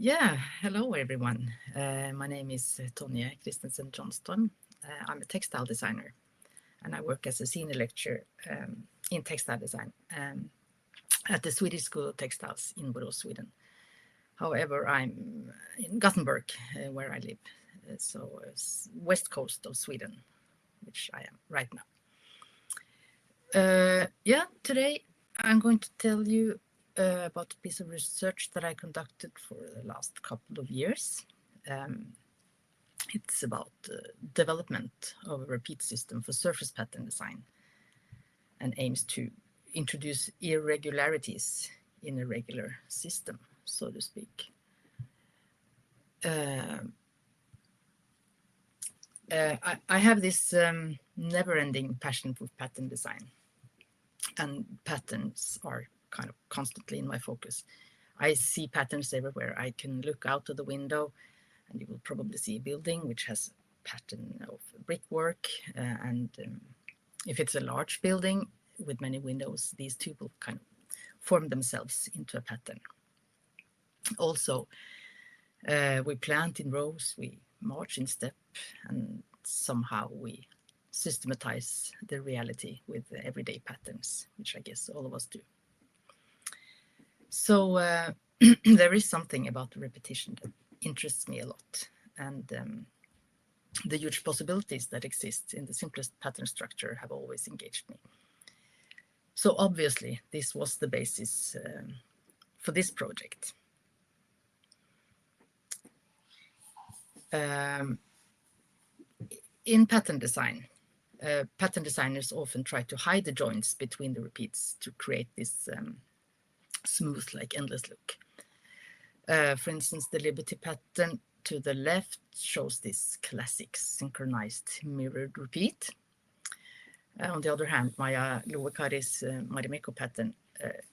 Yeah, hello everyone. My name is Tonje Kristensen Johnston. I'm a textile designer and I work as a senior lecturer in textile design at the Swedish School of Textiles in Borås, Sweden. However, I'm in Gothenburg, where I live, so west coast of Sweden, which I am right now. Today I'm going to tell you about a piece of research that I conducted for the last couple of years. It's about development of a repeat system for surface pattern design and aims to introduce irregularities in a regular system, so to speak. I have this never-ending passion for pattern design, and patterns are kind of constantly in my focus. I see patterns everywhere. I can look out of the window and you will probably see a building which has a pattern of brickwork. If it's a large building with many windows, these two will kind of form themselves into a pattern. Also, we plant in rows, we march in step, and somehow we systematize the reality with everyday patterns, which I guess all of us do. So there is something about the repetition that interests me a lot, and the huge possibilities that exist in the simplest pattern structure have always engaged me. So obviously, this was the basis for this project. In pattern design, pattern designers often try to hide the joints between the repeats to create this smooth, like endless look. For instance, the Liberty pattern to the left shows this classic synchronized mirrored repeat. On the other hand, Maya Luokari's Marimekko pattern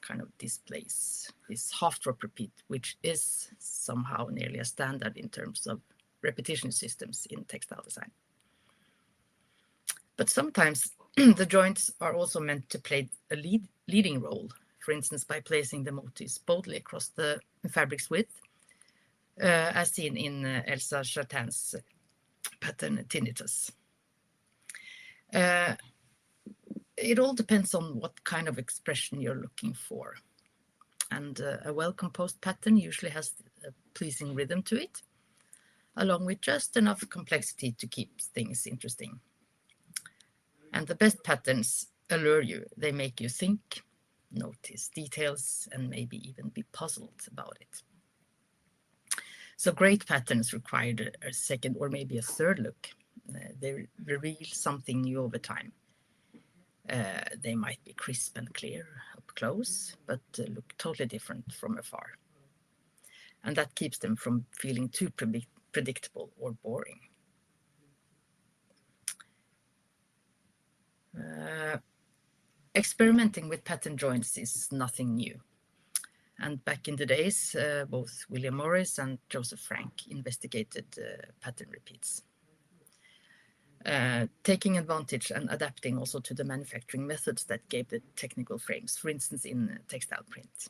kind of displays this half-drop repeat, which is somehow nearly a standard in terms of repetition systems in textile design. But sometimes the joints are also meant to play a leading role, for instance, by placing the motifs boldly across the fabric's width, as seen in Elsa Chatin's pattern Tinnitus. It all depends on what kind of expression you're looking for. And a well-composed pattern usually has a pleasing rhythm to it, along with just enough complexity to keep things interesting. And the best patterns allure you. They make you think, notice details, and maybe even be puzzled about it. So great patterns required a second or maybe a third look. They reveal something new over time. They might be crisp and clear up close, but look totally different from afar. And that keeps them from feeling too predictable or boring. Experimenting with pattern joints is nothing new. And back in the days, both William Morris and Joseph Frank investigated pattern repeats, taking advantage and adapting also to the manufacturing methods that gave the technical frames, for instance, in textile print.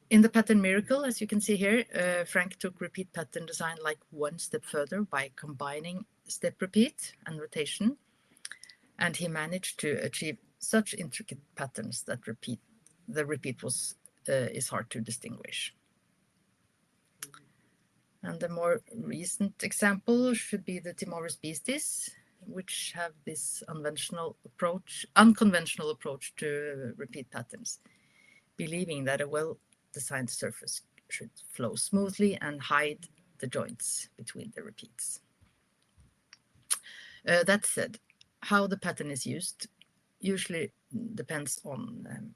In the pattern Miracle, as you can see here, Frank took repeat pattern design like one step further by combining step repeat and rotation. And he managed to achieve such intricate patterns that the repeat is hard to distinguish. And the more recent example should be the Timorous Beasties, which have this unconventional approach to repeat patterns, believing that a well-designed surface should flow smoothly and hide the joints between the repeats. That said, how the pattern is used usually depends on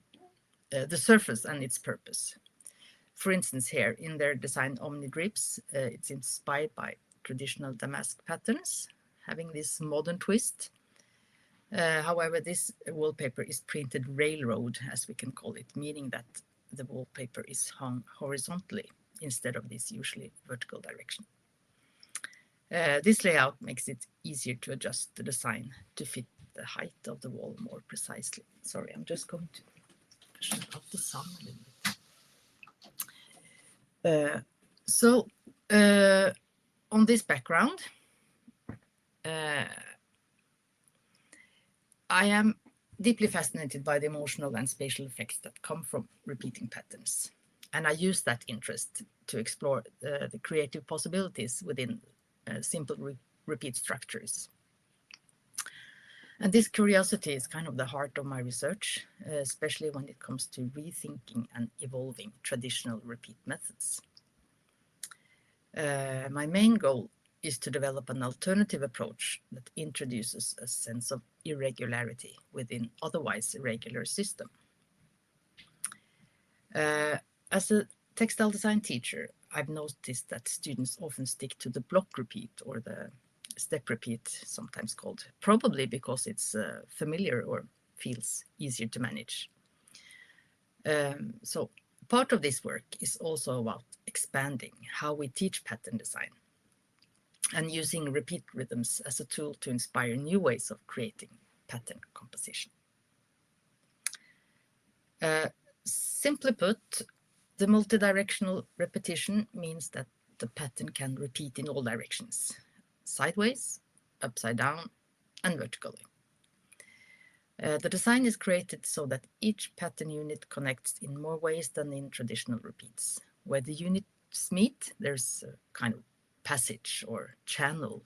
the surface and its purpose. For instance, here in their design Omni Drips, it's inspired by traditional damask patterns, having this modern twist. However, this wallpaper is printed railroad, as we can call it, meaning that the wallpaper is hung horizontally instead of this usually vertical direction. This layout makes it easier to adjust the design to fit the height of the wall more precisely. Sorry, I'm just going to shut up the sun a little bit. So on this background, I am deeply fascinated by the emotional and spatial effects that come from repeating patterns. And I use that interest to explore the creative possibilities within simple repeat structures. And this curiosity is kind of the heart of my research, especially when it comes to rethinking and evolving traditional repeat methods. My main goal is to develop an alternative approach that introduces a sense of irregularity within otherwise irregular system. As a textile design teacher, I've noticed that students often stick to the block repeat or the step repeat, sometimes called, probably because it's familiar or feels easier to manage. So part of this work is also about expanding how we teach pattern design and using repeat rhythms as a tool to inspire new ways of creating pattern composition. Simply put, the multidirectional repetition means that the pattern can repeat in all directions, sideways, upside down, and vertically. The design is created so that each pattern unit connects in more ways than in traditional repeats. Where the units meet, there's a kind of passage or channel,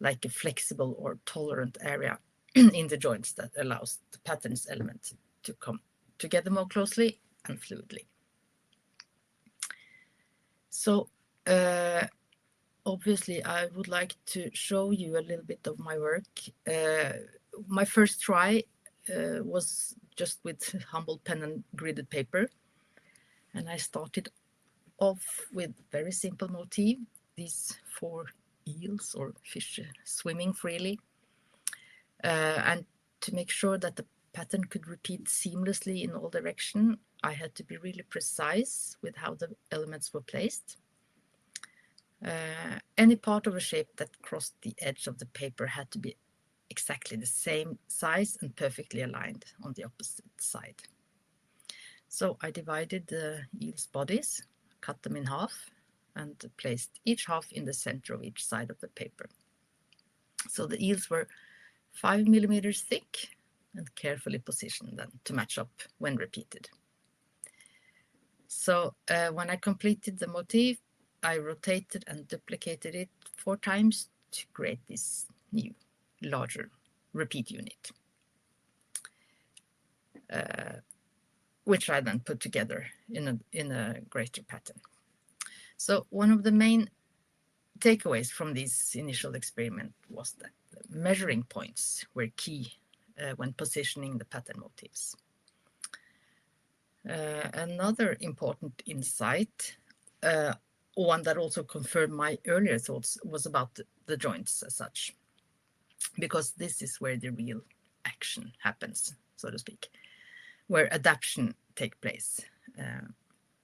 like a flexible or tolerant area in the joints that allows the pattern's element to come together more closely and fluidly. So obviously I would like to show you a little bit of my work. My first try was just with humble pen and gridded paper. And I started off with very simple motif, these 4 eels or fish swimming freely. And to make sure that the pattern could repeat seamlessly in all directions, I had to be really precise with how the elements were placed. Any part of a shape that crossed the edge of the paper had to be exactly the same size and perfectly aligned on the opposite side. So I divided the eels' bodies, cut them in half, and placed each half in the center of each side of the paper. So the eels were 5 millimeters thick and carefully positioned then to match up when repeated. So when I completed the motif, I rotated and duplicated it 4 times to create this new, larger repeat unit, which I then put together in a greater pattern. So one of the main takeaways from this initial experiment was that the measuring points were key when positioning the pattern motifs. Another important insight, one that also confirmed my earlier thoughts, was about the joints as such, because this is where the real action happens, so to speak, where adaptation takes place.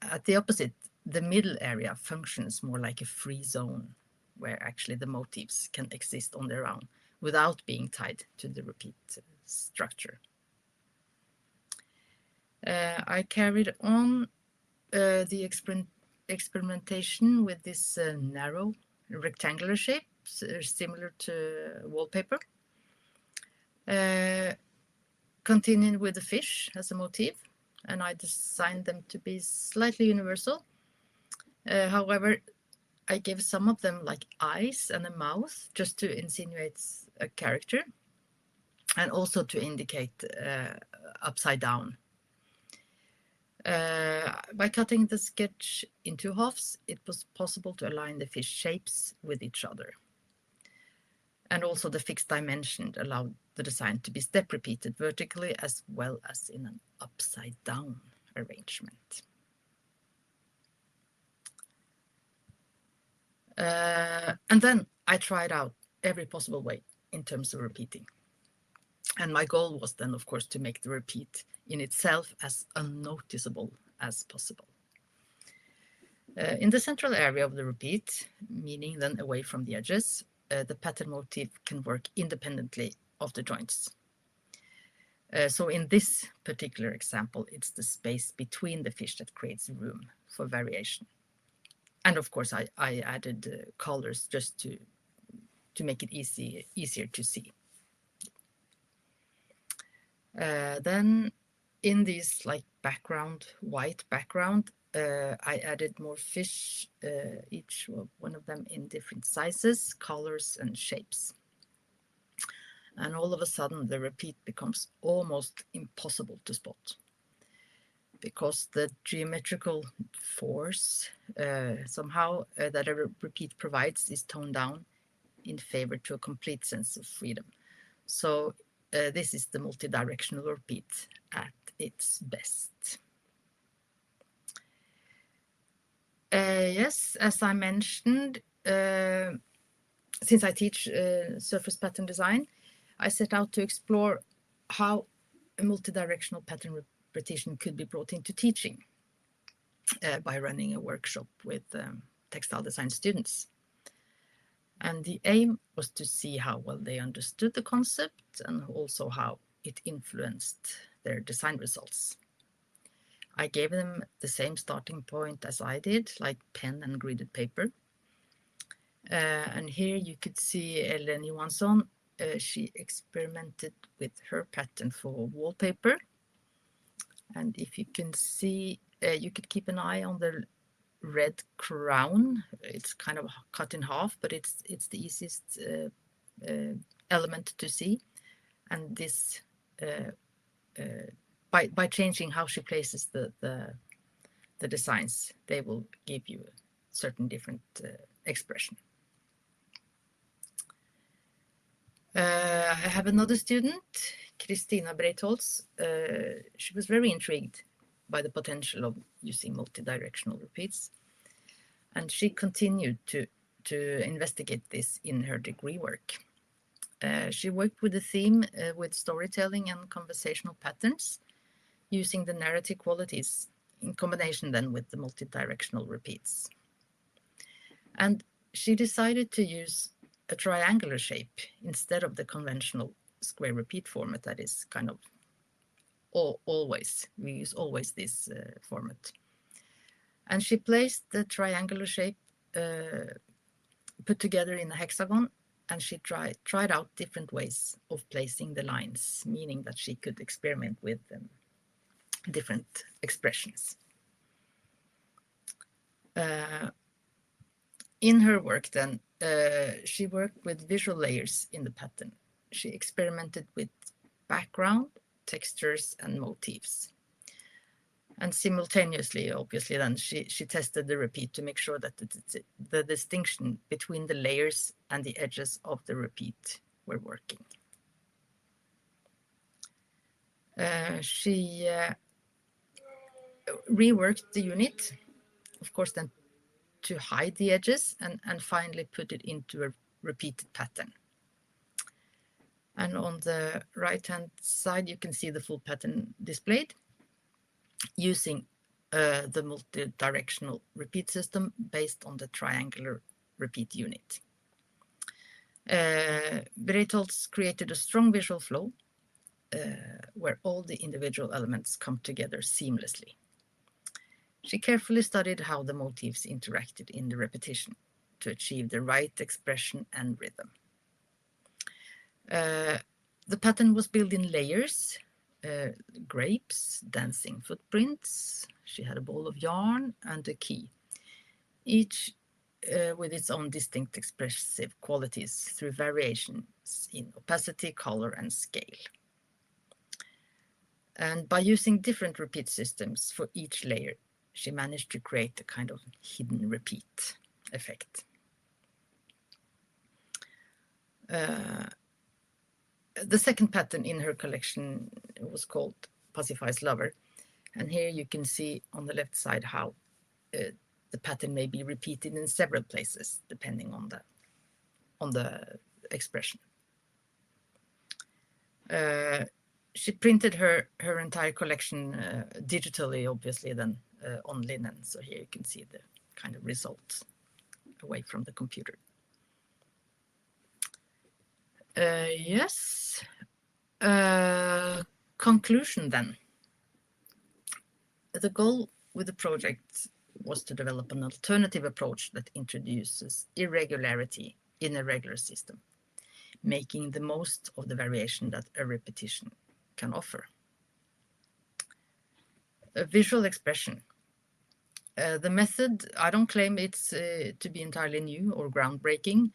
At the opposite, the middle area functions more like a free zone where actually the motifs can exist on their own without being tied to the repeat structure. I carried on the experimentation with this narrow rectangular shape, similar to wallpaper. Continued with the fish as a motif, and I designed them to be slightly universal. However, I gave some of them like eyes and a mouth just to insinuate a character and also to indicate upside down. By cutting the sketch in 2 halves, it was possible to align the fish shapes with each other. And also the fixed dimension allowed the design to be step repeated vertically as well as in an upside down arrangement. And then I tried out every possible way in terms of repeating. And my goal was then, of course, to make the repeat in itself as unnoticeable as possible. In the central area of the repeat, meaning then away from the edges, the pattern motif can work independently of the joints. So in this particular example, it's the space between the fish that creates room for variation. And of course, I added colors just to make it easier to see. Then in this like background, white background, I added more fish, each one of them in different sizes, colors, and shapes. And all of a sudden, the repeat becomes almost impossible to spot, because the geometrical force somehow that a repeat provides is toned down in favor to a complete sense of freedom. So this is the multidirectional repeat at its best. Yes, as I mentioned, since I teach surface pattern design, I set out to explore how a multidirectional pattern repetition could be brought into teaching by running a workshop with textile design students. And the aim was to see how well they understood the concept and also how it influenced their design results. I gave them the same starting point as I did, like pen and gridded paper. And here you could see Ellen Johansson. She experimented with her pattern for wallpaper. And if you can see, you could keep an eye on the red crown. It's kind of cut in half, but it's the easiest element to see. And this, by changing how she places the designs, they will give you a certain different expression. I have another student, Kristina Breitholtz. She was very intrigued by the potential of using multidirectional repeats, and she continued to investigate this in her degree work. She worked with the theme with storytelling and conversational patterns, using the narrative qualities in combination then with the multidirectional repeats. And she decided to use a triangular shape instead of the conventional square repeat format that is kind of always, we use always this format. And she placed the triangular shape put together in a hexagon, and she tried out different ways of placing the lines, meaning that she could experiment with different expressions. In her work then, she worked with visual layers in the pattern. She experimented with background, textures, and motifs. And simultaneously, obviously, then she tested the repeat to make sure that the distinction between the layers and the edges of the repeat were working. She reworked the unit, of course, then to hide the edges, and finally put it into a repeated pattern. And on the right-hand side, you can see the full pattern displayed using the multi-directional repeat system based on the triangular repeat unit. Breitholtz created a strong visual flow where all the individual elements come together seamlessly. She carefully studied how the motifs interacted in the repetition to achieve the right expression and rhythm. The pattern was built in layers, grapes, dancing footprints. She had a ball of yarn and a key, each with its own distinct expressive qualities through variations in opacity, color, and scale. And by using different repeat systems for each layer, she managed to create a kind of hidden repeat effect. The second pattern in her collection was called Pacifies Lover. And here you can see on the left side how the pattern may be repeated in several places, depending on the expression. She printed her entire collection digitally, obviously, then on linen. So here you can see the kind of results away from the computer. Yes. conclusion then. The goal with the project was to develop an alternative approach that introduces irregularity in a regular system, making the most of the variation that a repetition can offer. A visual expression. The method, I don't claim it's to be entirely new or groundbreaking.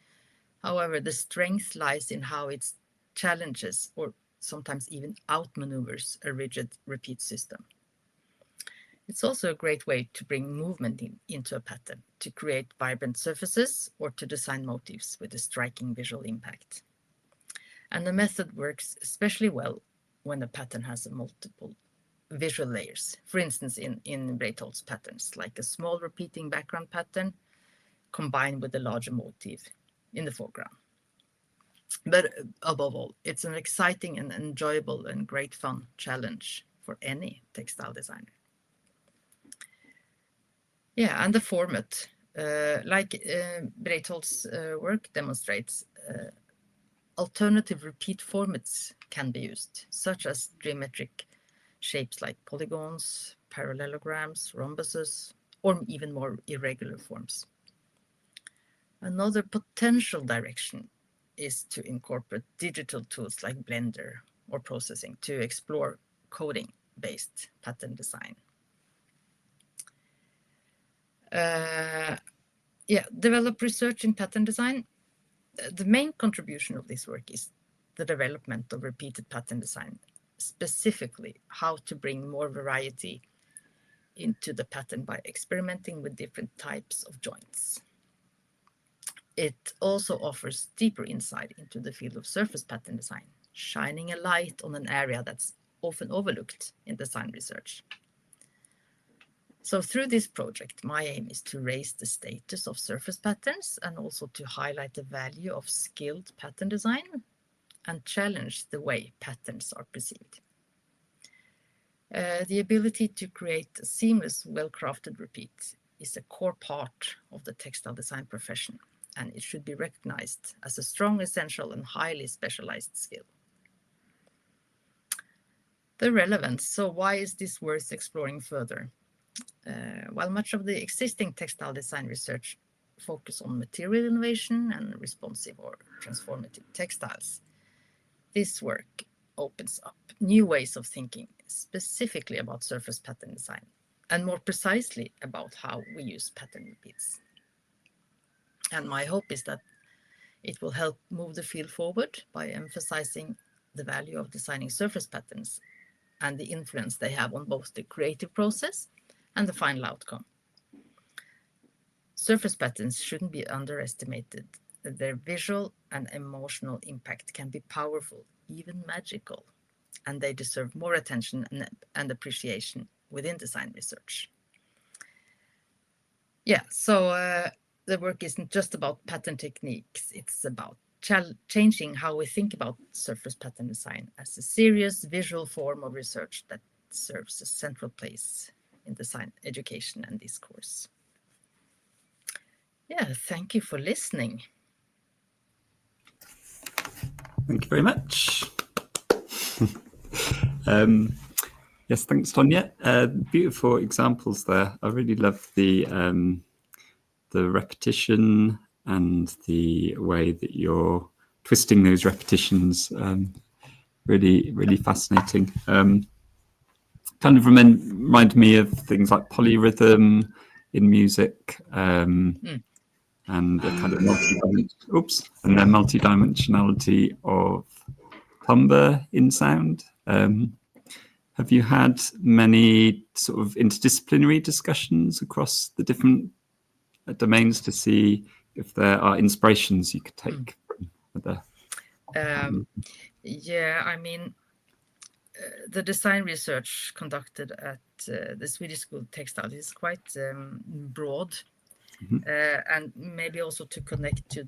However, the strength lies in how it challenges or sometimes even outmaneuvers a rigid repeat system. It's also a great way to bring movement into a pattern, to create vibrant surfaces or to design motifs with a striking visual impact. And the method works especially well when a pattern has multiple visual layers. For instance, in Breitholt's patterns, like a small repeating background pattern combined with a larger motif in the foreground. But above all, it's an exciting and enjoyable and great fun challenge for any textile designer. Yeah, and the format, like Breitholt's work demonstrates, alternative repeat formats can be used, such as geometric shapes like polygons, parallelograms, rhombuses, or even more irregular forms. Another potential direction is to incorporate digital tools like Blender or processing to explore coding-based pattern design. Develop research in pattern design. The main contribution of this work is the development of repeated pattern design, specifically how to bring more variety into the pattern by experimenting with different types of joints. It also offers deeper insight into the field of surface pattern design, shining a light on an area that's often overlooked in design research. So through this project, my aim is to raise the status of surface patterns and also to highlight the value of skilled pattern design and challenge the way patterns are perceived. The ability to create a seamless, well-crafted repeat is a core part of the textile design profession, and it should be recognized as a strong, essential, and highly specialized skill. The relevance. So why is this worth exploring further? While much of the existing textile design research focus on material innovation and responsive or transformative textiles, this work opens up new ways of thinking, specifically about surface pattern design, and more precisely about how we use pattern repeats. And my hope is that it will help move the field forward by emphasizing the value of designing surface patterns and the influence they have on both the creative process and the final outcome. Surface patterns shouldn't be underestimated. Their visual and emotional impact can be powerful, even magical, and they deserve more attention and appreciation within design research. Yeah, so the work isn't just about pattern techniques, it's about changing how we think about surface pattern design as a serious visual form of research that serves a central place in design education and discourse. Yeah, thank you for listening. Thank you very much. Yes, thanks, Tonje. Beautiful examples there. I really love the repetition and the way that you're twisting those repetitions. Really, really fascinating. Kind of remind me of things like polyrhythm in music, and the kind of multi-dimensionality of timbre in sound. Have you had many sort of interdisciplinary discussions across the different domains to see if there are inspirations you could take from the? Yeah, I mean, the design research conducted at the Swedish School of Textile is quite broad, and maybe also to connect to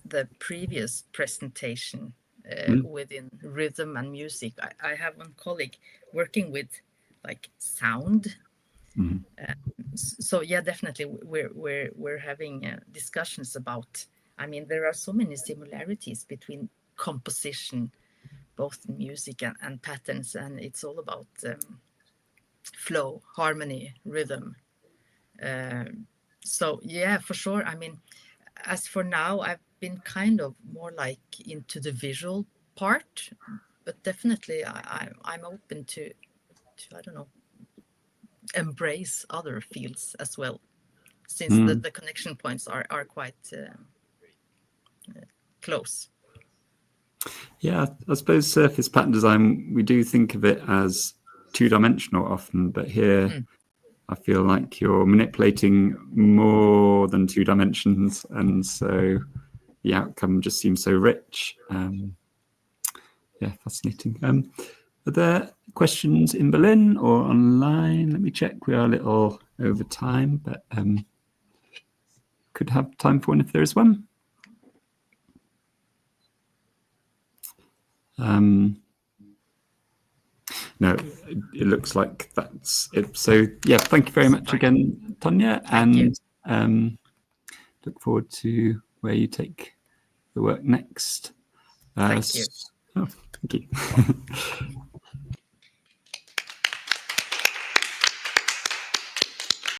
the previous presentation within rhythm and music. I have one colleague working with like sound. So yeah, definitely we're having discussions about. I mean, there are so many similarities between composition, both music and patterns, and it's all about flow, harmony, rhythm. So yeah, for sure. I mean, as for now, I've been kind of more like into the visual part, but definitely I'm open to I don't know, embrace other fields as well, since the connection points are quite close. Yeah, I suppose surface pattern design, we do think of it as two-dimensional often, but here I feel like you're manipulating more than 2 dimensions, and so the outcome just seems so rich. Yeah, fascinating. Are there questions in Berlin or online? Let me check. We are a little over time, but could have time for one if there is one. No, it looks like that's it. So yeah, thank you very much again, Tonje, and look forward to where you take the work next. Thank you. Oh, thank you.